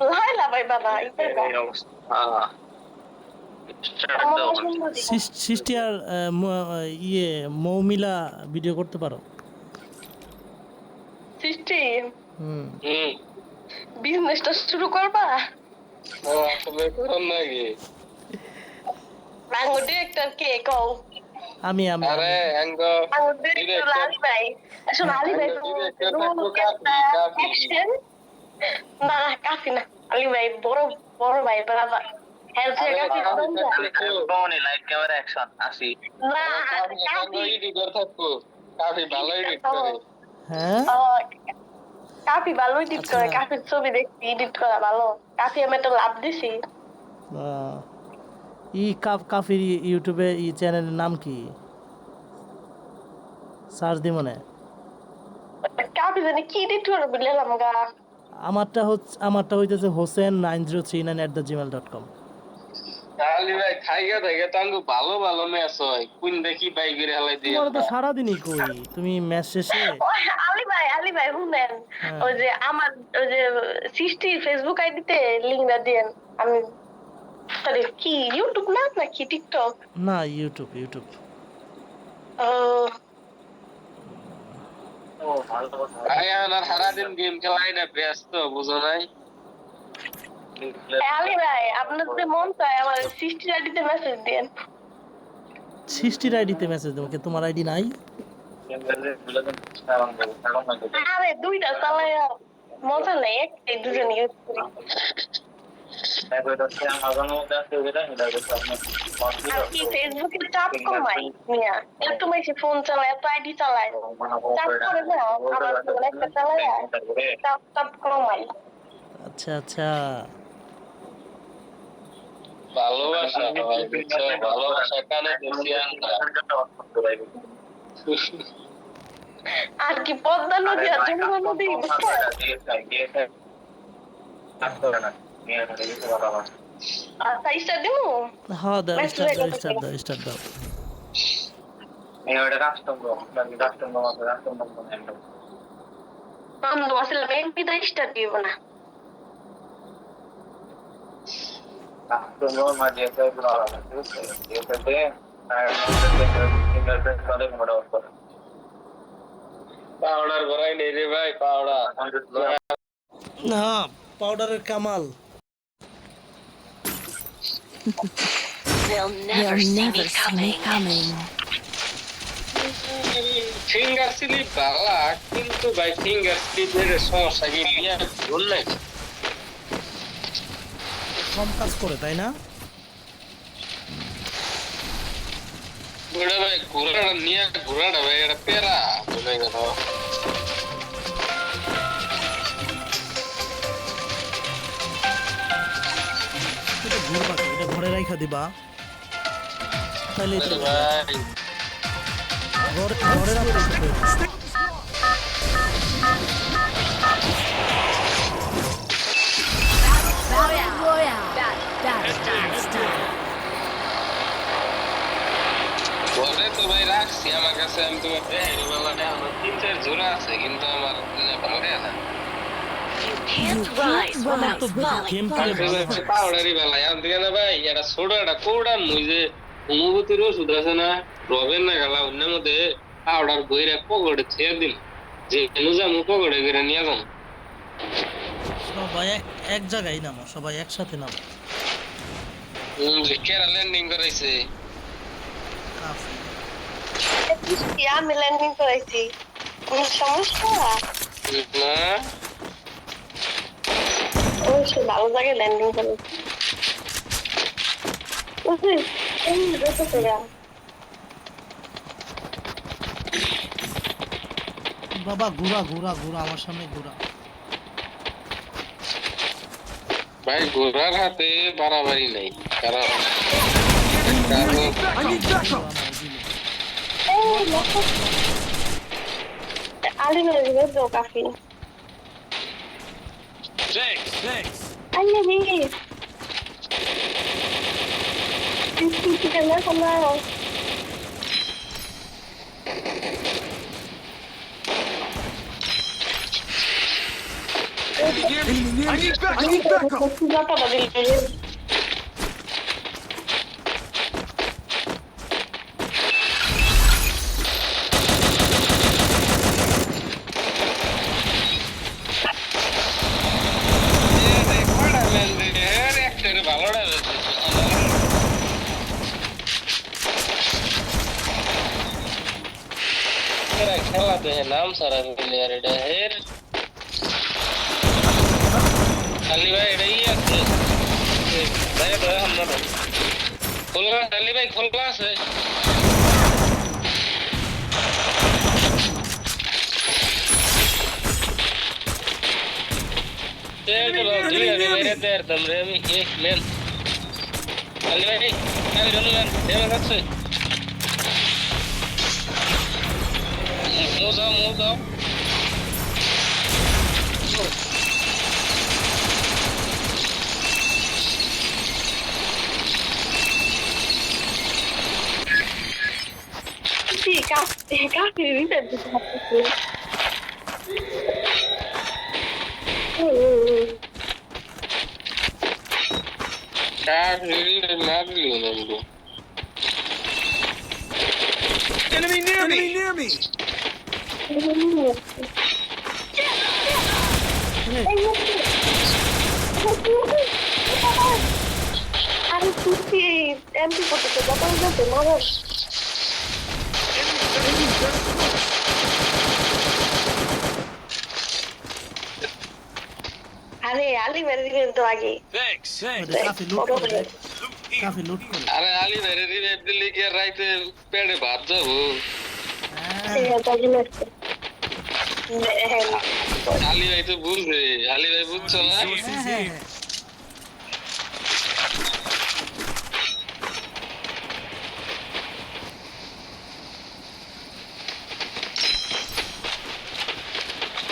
লাইলা ভাই বাবা সৃষ্টি আর ইয়ে মৌমিলা ভিডিও করতে পারো। সৃষ্টি বিজনেসটা শুরু করবা? ডিরেক্টর কে কও? আমি আরে আঙ্গো ডিরেক্টর আলী ভাই। আসলে আলী ভাই না কাফি না, আলী ভাই বড় বড় ভাই বরাবর। হেল্প কাফি লাইট ক্যামেরা অ্যাকশন আসি না কাফি এডিটর থাকবো, কাফি ভালো এডিট করে। হ্যাঁ কাফি ভালো এডিট করে, কাফির ছবি দেখছি এডিট করা ভালো। কাফি আমি তো লাভ দিছি। কাফির ইউটিউবে চ্যানেলের নাম কি? সার্চ দি মনে। কাফি জানি কি এডিট করে বললাম গা। আমারটা হইতেছে hosen9039@gmail.com। আলী ভাই খাইগা থাকে তাঙ্গু ভালো ভালো ম্যাচ হয়, কোন দেখি বাই করে হালাই দিয়ে। তোমার তো সারাদিনই কই, তুমি ম্যাচ শেষে। আলী ভাই শুনেন, ওই যে আমার ওই যে সৃষ্টি ফেসবুক আইডিতে লিংকটা দেন। আমি কি ইউটিউব না নাকি টিকটক? না ইউটিউব। সারাদিন গেম খেলাই না, ব্যস্ত বুঝো নাই। আলী ভাই আপনার যদি মন চায় আমার সৃষ্টির আইডিতে মেসেজ দেন। সৃষ্টির আইডিতে মেসেজ দেবো, তোমার আইডি নাই? আরে দুইটা চালায় মজা নেই, একটাই দুজন ইউজ করি। ফেসবুকে চাপ কমাই মিয়া, এত বেশি ফোন চালায়, এত আইডি চালায়, চাপ করে না আমার ফোন একটা চালায় চাপ কমাই। আচ্ছা ভালোবাসা ভালোবাসা কানে আর কি পদ্মা নদী আর যমুনা নদী আচ্ছা স্টার্ট দিমু। হ্যাঁ দাও, স্টার্ট দাও। আমরা আসলে ব্যাংক দিয়ে স্টার্ট দিব না। পাউডার ভরাই নেই রে ভাই, পাউডার না পাউডারের কামাল। They'll never see me coming. Finger slip বালা, কিন্তু ভাই ফিঙ্গার স্লিপের সমস্যা কি নিয়ে ভুল নাই, কম কাজ করে তাই না? ভাই ঘোড়াটা ভাই এটা পেরা বলে গেল। এটা ঘরে রাখা দিবা, তাহলে ভাই ঘরে রাখা। ঘরে তো ভাই রাখছি আমার কাছে, আমি তোমার বেলা 3-4 জোড়া আছে, কিন্তু আমার মনে না পাউডারি বেলায় আনতে গেলে ভাই এটা ছোট একটা কৌড়ার মুই যে অনুভূতির ওষুধ আছে না, রবের না গেলা অন্যের মধ্যে পাউডার বইরা পকেটে ছেড়ে দিন, যে যাবো পকেটে করে নিয়ে যাবো। সবাই এক জায়গায় নামো, সবাই একসাথে নামো। কেরা ল্যান্ডিং করাইছে? আমি ল্যান্ডিং করাইছি, কোনো সমস্যা না? অবশ্যই ভালো জায়গায় ল্যান্ডিং করেছি। বাবা ঘুরা আমার সামনে ঘুরা। ভাই ঘোড়ার হাতে বাড়াবাড়ি নাই, কারণ আলী মেরে কাফি যতটা দিলে খেলা দেখে নাম সারা প্লেয়ার এটা হের আলি ভাই এটাই আছে দেখে তো আমরা খোলা আলি ভাই খোলা আছে मेरे तेर तमरे में एक मैन अली भाई मैं दोनों मैन देवे सकते मुंह जाओ Sí, casi dice. Enemy near me! আরে তুই এমপি করতে তো যখন যাবে মারা আরে আলি মেরে দিলেন তো আগে Thanks. কাফি লুট করে কাফি লুট করে अरे आली मेरे रिवाइव दिल्ली के राइट पेड़े भाग जाओ आली भाई तो भूल गए आली भाई भूल चला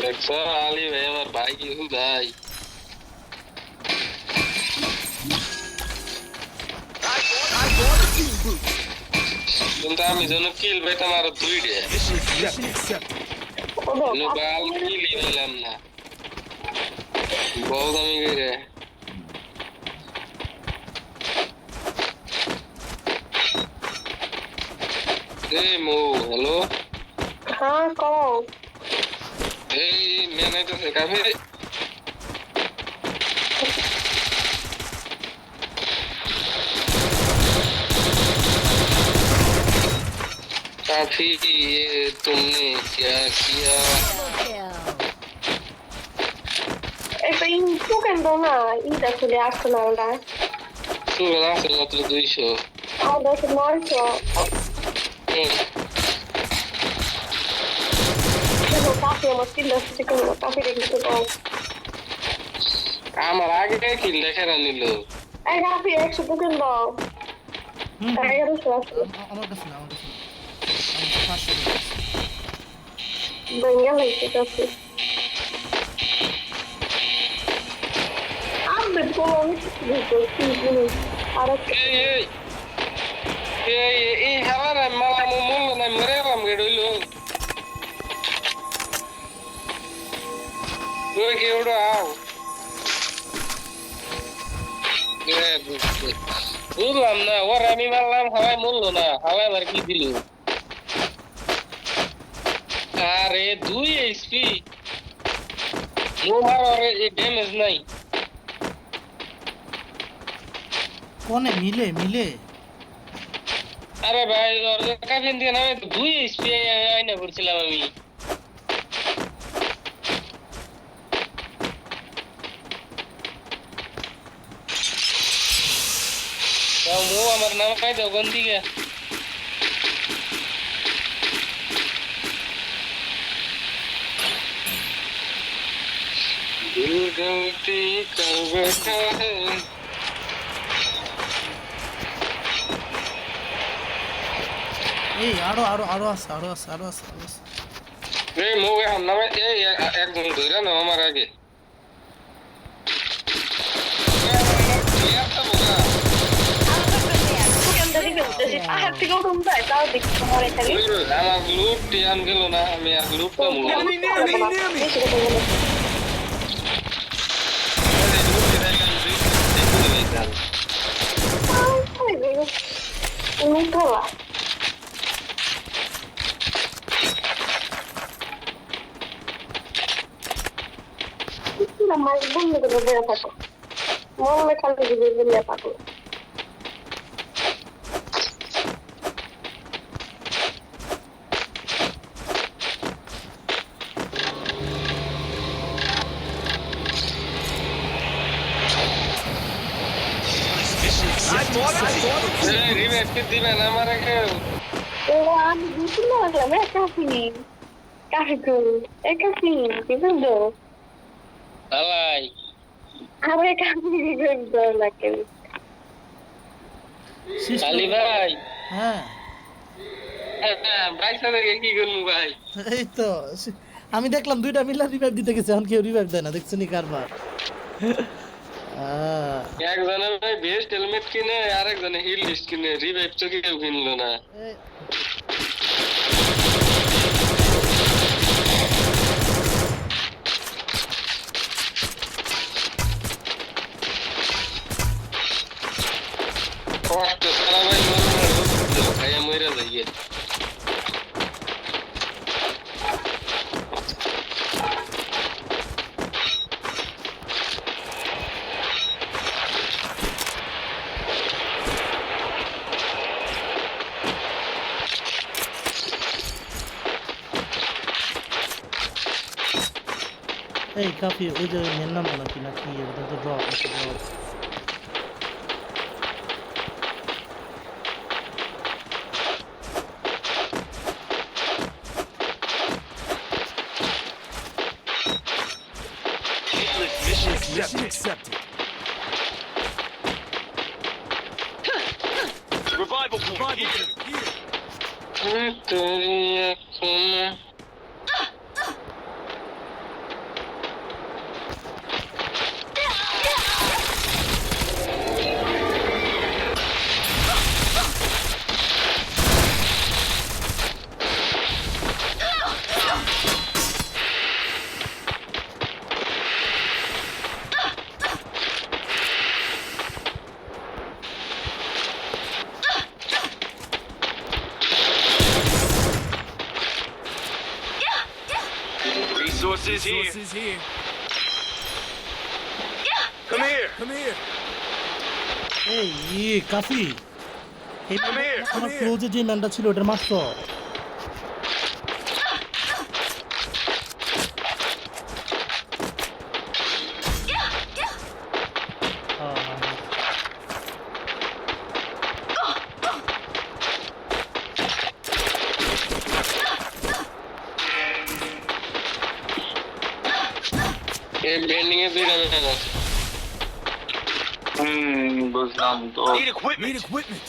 देखो आली भाई हमारे भाई की खुदाई तुमता আমি যেন কিল ভাই তোমার দুইটা নোবাল কিল নিলাম না বহুত আমি গেরে এ মো হ্যালো হ্যাঁ কও এই মেনে তো কাফে काफी ये तुमने क्या किया একটা ইনফোকেন দাও না ইটা খুলে আর্সেনালটা tu lança o outro do show আমাদের নয়শো কাফি আমার কিল্লা চিকেন কাফি রেখে দাও আমার আগে কিল দেখা নিল এই কাফি 100 টোকেন দাও 1100 আছে আমার কাছে না আমার কাছে 500 Venga, le hice casi. Me pongo ahora এই হাওয়ারে মালা মূল না মরে গেলাম গেড়ইলো তুই কি ওড়ো আও বুঝলাম না ওর আমি মারলাম হাওয়ায় মরলো না হাওয়ায় আবার কি দিল আরে 2 এইচপি মোহার আর ড্যামেজ নাই কোনে মিলে আরে ভাই ওর কাফিন দিয়ে নামে 2 এইচপি আইনা করছিলাম আমি তাও মো আমার নাম পাই দাও কোন দিকে दिल गलती कर बैठा है এই আরো আছে রে মোগে হামলা ভাই এই একজন ধরে না আমার আগে আমার লুট টিয়ান গেল না আমি আর লুট পাবো Enemy near me! কাল উঠোলা আমার বন্ধু করে বেড়ে থাকো মনে খালি দিবে বলে পাগল রিমেট দিবেন আমারে কেউ ও আমি দুটো লাগলাম কাফি কিন্তু আলাই আমার কাফি কিন্তু লাগে আলী ভাই হ্যাঁ ভাই সাথে কি করবো ভাই এই তো আমি দেখলাম দুইটা মিলা রিভাইভ দিতে গেছে এখন কেউ রিভাইভ দেয় না দেখছো নি কারবার একজনে ভাই বেস্ট হেলমেট কিনে আরেকজনে হিল লিস্ট কিনে রিভাইভ তো কেউ কিনলো না কষ্ট সারা ভাই মনে খাইয়া মরে যাইয়ে এই কাফি ওই যে মেন নাম নাকি নাকি ওটা তো drop drop Mission accepted. Revival point here. তোরি এখন Resources here. Come here. এই কাফি এই Come here. আমার ক্লোজে যে ম্যানটা ছিল ওটার মারছো এই বেন্ডিং এ দুইটা ম্যান আছে বুঝলাম তো Need equipment.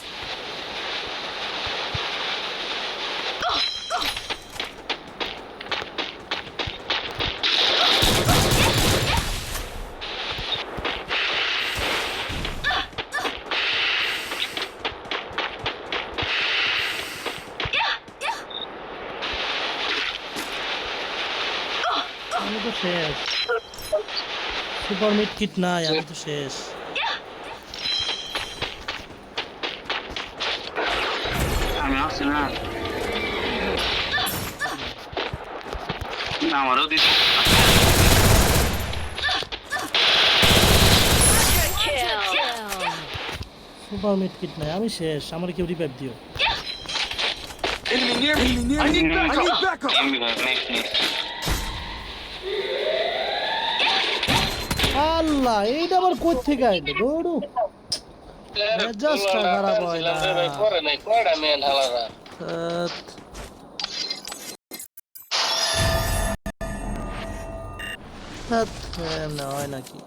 আমি তো শেষ সুপার মিড কিট নাই আমি তো শেষ আমি আসছি না আমারও দিচ্ছে সুপার মিড কিট নাই আমি শেষ আমার কেউ রিভাইভ দিও Enemy near me. I need backup. আল্লাহ এইটা আবার কই থেকে আইলো দৌড়ু মেজাজটা খারাপ হয় না। করে নাই কয়টা ম্যান হালারা হয় নাকি